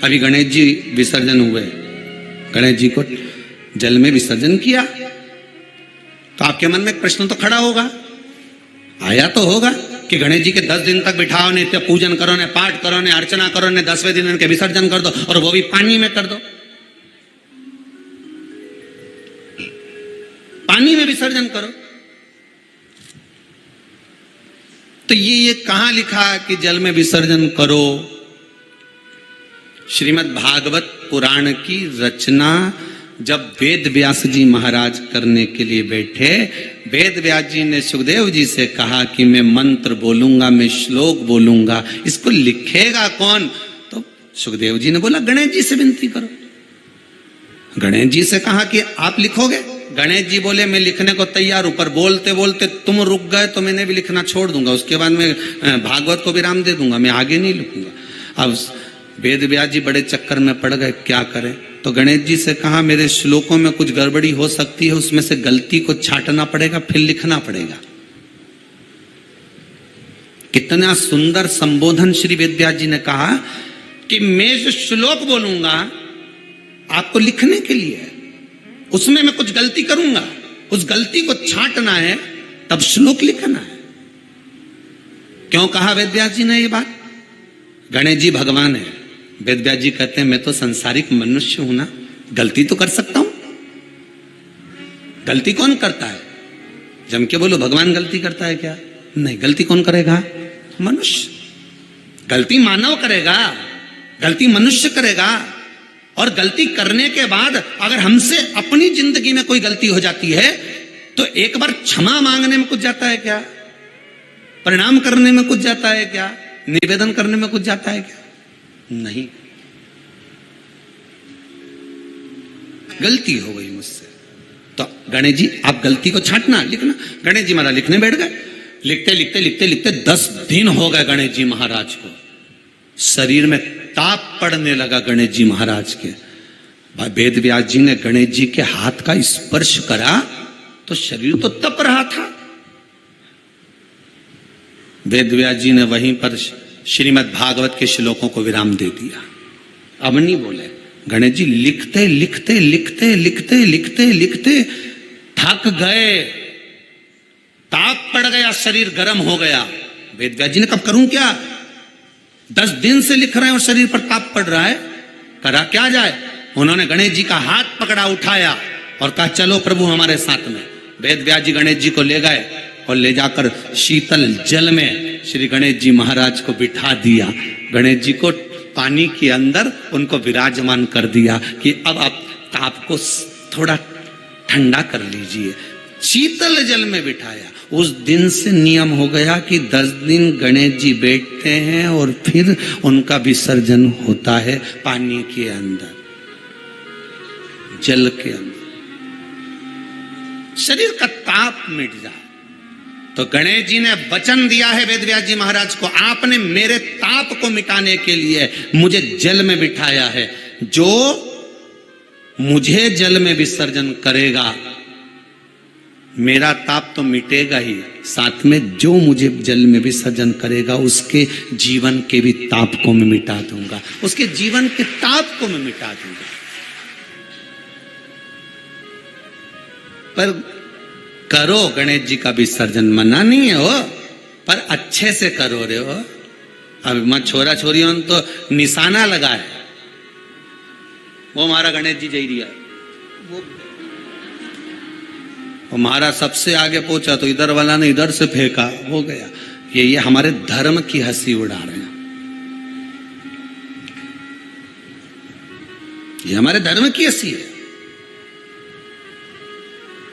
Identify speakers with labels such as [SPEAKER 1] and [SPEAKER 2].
[SPEAKER 1] अभी गणेश जी विसर्जन हुए, गणेश जी को जल में विसर्जन किया, तो आपके मन में एक प्रश्न तो खड़ा होगा, आया तो होगा कि गणेश जी के 10 दिन तक बिठाओ, नित्य पूजन करो, ने पाठ करो, ने अर्चना करो, ने 10वें दिन इनके विसर्जन कर दो, और वो भी पानी में कर दो, पानी में विसर्जन करो। तो ये कहां लिखा कि जल में विसर्जन करो? श्रीमद् भागवत पुराण की रचना जब वेद व्यास जी महाराज करने के लिए बैठे, वेद व्यास जी ने सुखदेव जी से कहा कि मैं मंत्र बोलूंगा, मैं श्लोक बोलूंगा, इसको लिखेगा कौन? तो सुखदेव जी ने बोला गणेश जी से विनती करो। गणेश जी से कहा कि आप लिखोगे? गणेश जी बोले मैं लिखने को तैयार हूं, पर बोलते बोलते तुम रुक गए तो मैंने भी लिखना छोड़ दूंगा, उसके बाद मैं भागवत को विराम दे दूंगा, मैं आगे नहीं लिखूंगा। अब वेद व्यास जी बड़े चक्कर में पड़ गए, क्या करें? तो गणेश जी से कहा मेरे श्लोकों में कुछ गड़बड़ी हो सकती है, उसमें से गलती को छांटना पड़ेगा, फिर लिखना पड़ेगा। कितना सुंदर संबोधन श्री वेद व्यास जी ने कहा कि मैं जो श्लोक बोलूंगा आपको लिखने के लिए है, उसमें मैं कुछ गलती करूंगा, उस गलती को छांटना है, तब श्लोक लिखना है। क्यों कहा वेद व्यास जी ने ये बात? गणेश जी भगवान है, वेद व्यास जी कहते हैं मैं तो संसारिक मनुष्य हूं ना, गलती तो कर सकता हूं। गलती कौन करता है? जम के बोलो भगवान गलती करता है क्या? नहीं, गलती कौन करेगा? मनुष्य। गलती मानव करेगा, गलती मनुष्य करेगा। और गलती करने के बाद अगर हमसे अपनी जिंदगी में कोई गलती हो जाती है तो एक बार क्षमा मांगने में कुछ जाता है क्या? प्रणाम करने में कुछ जाता है क्या? निवेदन करने में कुछ जाता है क्या? नहीं। गलती हो गई मुझसे, तो गणेश जी आप गलती को छांटना, लिखना। गणेश जी महाराज लिखने बैठ गए, लिखते लिखते लिखते लिखते 10 दिन हो गए गणेश जी महाराज को। शरीर में ताप पड़ने लगा गणेश जी महाराज के। वेद व्यास जी ने गणेश जी के हाथ का स्पर्श करा तो शरीर तो तप रहा था। वेद व्यास जी ने वहीं पर श्रीमद् भागवत के श्लोकों को विराम दे दिया, अब नहीं बोले। गणेश जी लिखते लिखते लिखते लिखते लिखते लिखते थक गए, ताप पड़ गया, शरीर गर्म हो गया। वेद व्यास जी ने कब करूं क्या? 10 दिन से लिख रहे हैं और शरीर पर ताप पड़ रहा है, करा क्या जाए? उन्होंने गणेश जी का हाथ पकड़ा, उठाया और कहा चलो प्रभु हमारे साथ में। वेद व्यास जी गणेश जी को ले गए और ले जाकर शीतल जल में श्री गणेश जी महाराज को बिठा दिया। गणेश जी को पानी के अंदर उनको विराजमान कर दिया कि अब आप ताप को थोड़ा ठंडा कर लीजिए। शीतल जल में बिठाया। उस दिन से नियम हो गया कि 10 दिन गणेश जी बैठते हैं और फिर उनका विसर्जन होता है पानी के अंदर, जल के अंदर। शरीर का ताप मिट जाए। तो गणेश जी ने वचन दिया है वेद व्यास जी महाराज को, आपने मेरे ताप को मिटाने के लिए मुझे जल में बिठाया है। जो मुझे जल में विसर्जन करेगा मेरा ताप तो मिटेगा ही, साथ में जो मुझे जल में विसर्जन करेगा उसके जीवन के भी ताप को मैं मिटा दूंगा, उसके जीवन के ताप को मैं मिटा दूंगा। पर करो गणेश जी का विसर्जन, मना नहीं है हो, पर अच्छे से करो रे हो। अब मैं छोरा छोरियों तो निशाना लगा है, वो हमारा गणेश जी जई दिया, वो हमारा सबसे आगे पहुंचा तो इधर वाला ने इधर से फेंका, हो गया। ये हमारे धर्म की हंसी उड़ा रहे हैं, ये हमारे धर्म की हंसी है।